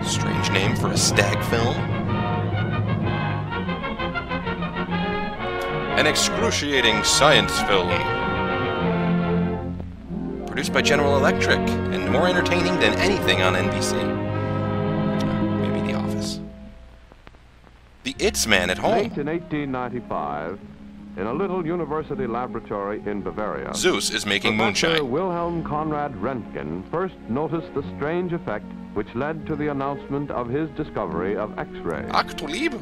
Strange name for a stag film. An excruciating science film. Produced by General Electric, and more entertaining than anything on NBC. Maybe The Office. The It's Man at Home. Late in 1895, in a little university laboratory in Bavaria, Zeus is making Professor moonshine. Wilhelm Conrad Röntgen first noticed the strange effect which led to the announcement of his discovery of X-ray. Ach du Liebe.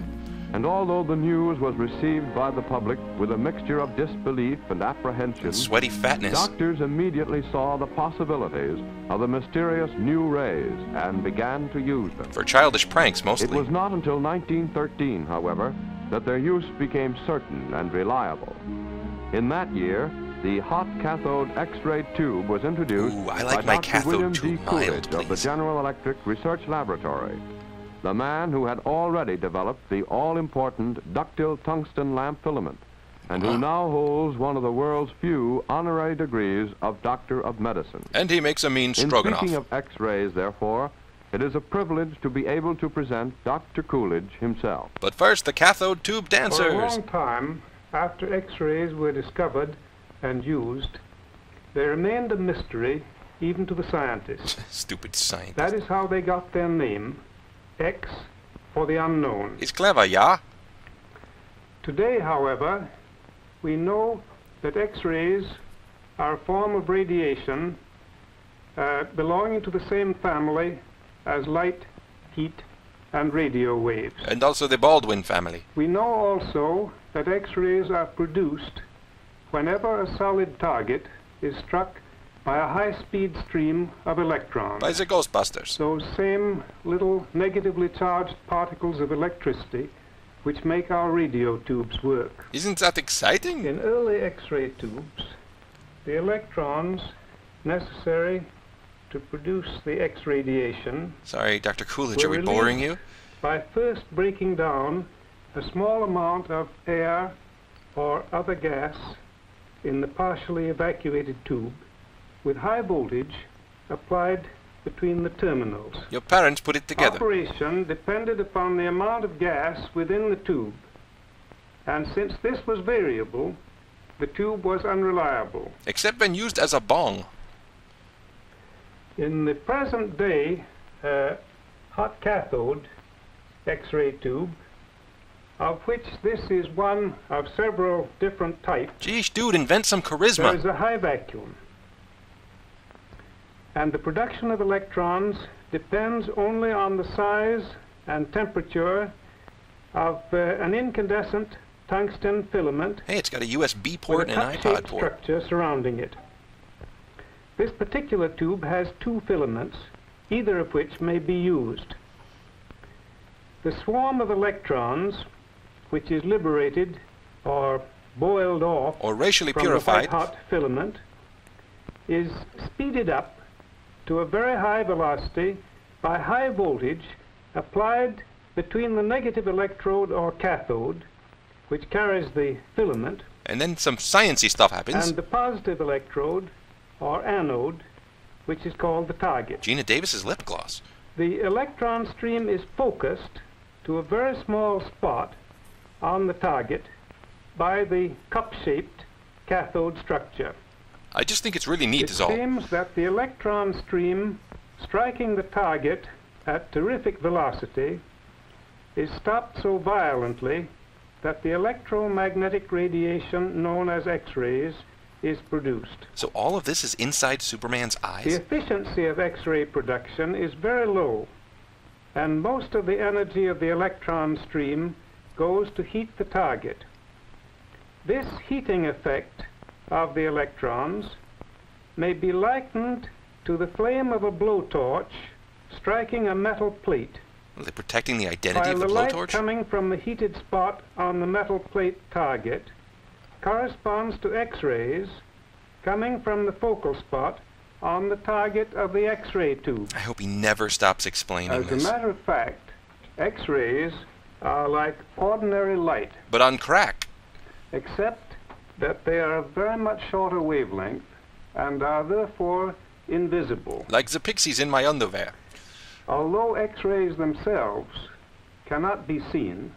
And although the news was received by the public with a mixture of disbelief and apprehension, And sweaty fatness. doctors immediately saw the possibilities of the mysterious new rays and began to use them. For childish pranks, It mostly. was not until 1913, however, that their use became certain and reliable. In that year, the hot cathode X-ray tube was introduced Ooh, I like by my Dr. cathode William tube G. mild, Coolidge of the please. General Electric Research Laboratory, the man who had already developed the all-important ductile tungsten lamp filament, and who now holds one of the world's few honorary degrees of Doctor of Medicine. And he makes a mean In stroganoff. speaking of X-rays, therefore, it is a privilege to be able to present Dr. Coolidge himself. But first, the cathode tube For a dancers. long time, after X-rays were discovered and used, they remained a mystery even to the scientists. Stupid science. That is how they got their name, X for the unknown. He's clever, yeah? Today, however, we know that X-rays are a form of radiation belonging to the same family as light, heat, and radio waves. And also the Baldwin family. We know also that X-rays are produced whenever a solid target is struck by a high-speed stream of electrons. By the Ghostbusters. Those same little negatively charged particles of electricity which make our radio tubes work. Isn't that exciting? In early X-ray tubes, the electrons necessary to produce the X radiation Sorry, Dr. Coolidge, are were we boring you? released by first breaking down a small amount of air or other gas in the partially evacuated tube with high voltage applied between the terminals. Your parents put it together. Operation depended upon the amount of gas within the tube, and since this was variable, the tube was unreliable. Except when used as a bong. In the present day hot cathode X-ray tube, of which this is one of several different types, Geesh, dude, invent some there charisma. is a high vacuum. And the production of electrons depends only on the size and temperature of an incandescent tungsten filament Hey, it's got a USB with port a and an iPod cup-shaped port. structure surrounding it. This particular tube has two filaments, either of which may be used. The swarm of electrons, which is liberated or boiled off Or racially from purified. the white-hot filament, is speeded up to a very high velocity by high voltage applied between the negative electrode or cathode, which carries the filament, And then some sciencey stuff happens. and the positive electrode or anode, which is called the target. Gina Davis's lip gloss. The electron stream is focused to a very small spot on the target by the cup-shaped cathode structure. I just think it's really neat It is all. seems that the electron stream striking the target at terrific velocity is stopped so violently that the electromagnetic radiation known as X-rays is produced. So all of this is inside Superman's The eyes? efficiency of X-ray production is very low, and most of the energy of the electron stream goes to heat the target. This heating effect of the electrons may be likened to the flame of a blowtorch striking a metal plate, Are they protecting the identity while of the the light blowtorch? coming from the heated spot on the metal plate target corresponds to X-rays coming from the focal spot on the target of the X-ray tube. I hope he never stops explaining As a this. matter of fact, X-rays are like ordinary light, But on crack. except that they are of very much shorter wavelength and are therefore invisible. Like the pixies in my underwear. Although X-rays themselves cannot be seen,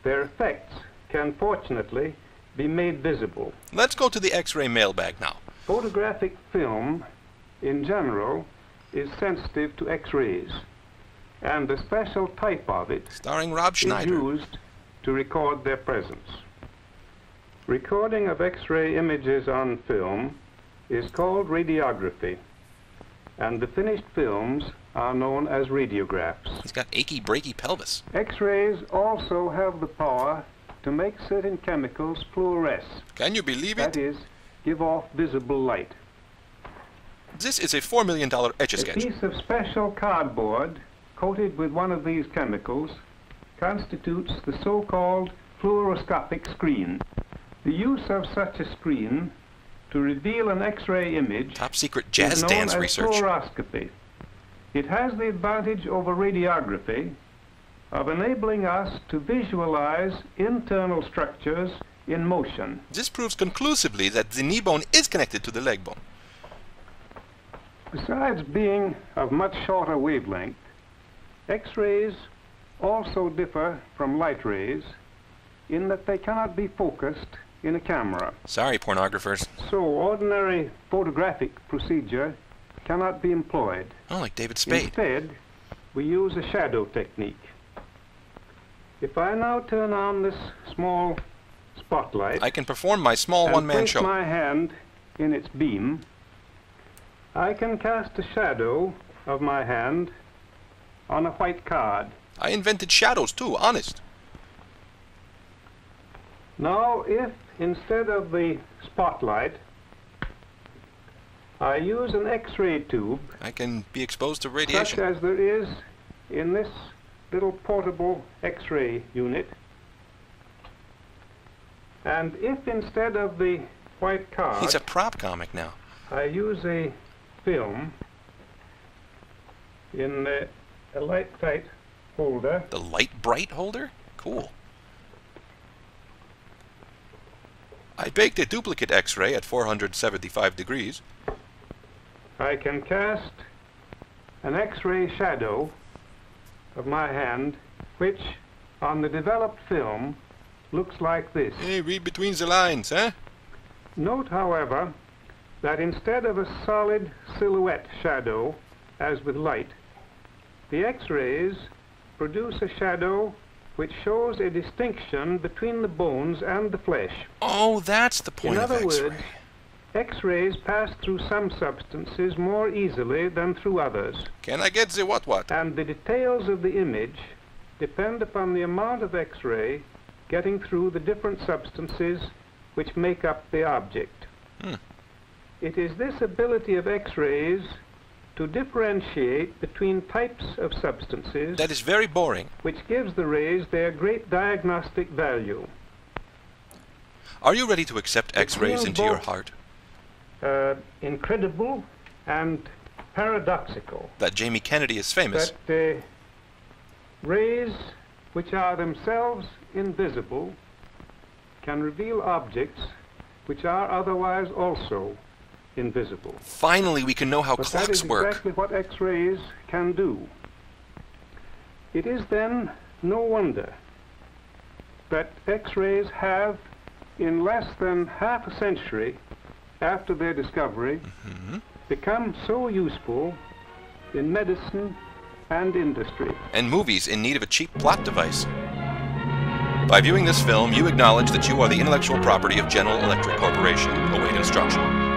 their effects can fortunately be made visible. Let's go to the X-ray mailbag now. Photographic film, in general, is sensitive to X-rays, and a special type of it Starring Rob is Schneider. used to record their presence. Recording of X-ray images on film is called radiography, and the finished films are known as radiographs. He's got achy, breaky pelvis. X-rays also have the power to make certain chemicals fluoresce, Can you believe that it? is, give off visible light. This is a $4 million A Etch-a-Sketch. piece of special cardboard coated with one of these chemicals constitutes the so-called fluoroscopic screen. The use of such a screen to reveal an X-ray image Top secret jazz is known dance as research. fluoroscopy. It has the advantage over radiography of enabling us to visualize internal structures in motion. This proves conclusively that the knee bone is connected to the leg bone. Besides being of much shorter wavelength, X-rays also differ from light rays in that they cannot be focused in a camera. Sorry, pornographers. So ordinary photographic procedure cannot be employed. Oh, like David Spade. Instead, we use a shadow technique. If I now turn on this small spotlight I can perform my small and one-man place show. my hand in its beam, I can cast a shadow of my hand on a white card. I invented shadows too, honest. Now, if instead of the spotlight, I use an X-ray tube, I can be exposed to such radiation. as there is in this little portable X-ray unit, and if instead of the white card, He's a prop comic now. I use a film in a light-tight holder, The light bright holder? Cool. I baked a duplicate X-ray at 475 degrees. I can cast an X-ray shadow of my hand, which on the developed film looks like this. Hey, read between the lines, eh? Note, however, that instead of a solid silhouette shadow, as with light, the X-rays produce a shadow which shows a distinction between the bones and the flesh. Oh, that's the point In of other X-ray. words, X-rays pass through some substances more easily than through others, Can I get the what? and the details of the image depend upon the amount of X-ray getting through the different substances which make up the object. Hmm. It is this ability of X-rays to differentiate between types of substances That is very boring. which gives the rays their great diagnostic value. Are you ready to accept X-rays seems into your both- heart? Incredible and paradoxical That Jamie Kennedy is famous. that rays which are themselves invisible can reveal objects which are otherwise also invisible. Finally, we can know how But that clocks is work. exactly what X-rays can do. It is then no wonder that X-rays have, in less than half a century after their discovery, become so useful in medicine and industry. And movies in need of a cheap plot device. By viewing this film, you acknowledge that you are the intellectual property of General Electric Corporation. Await instruction.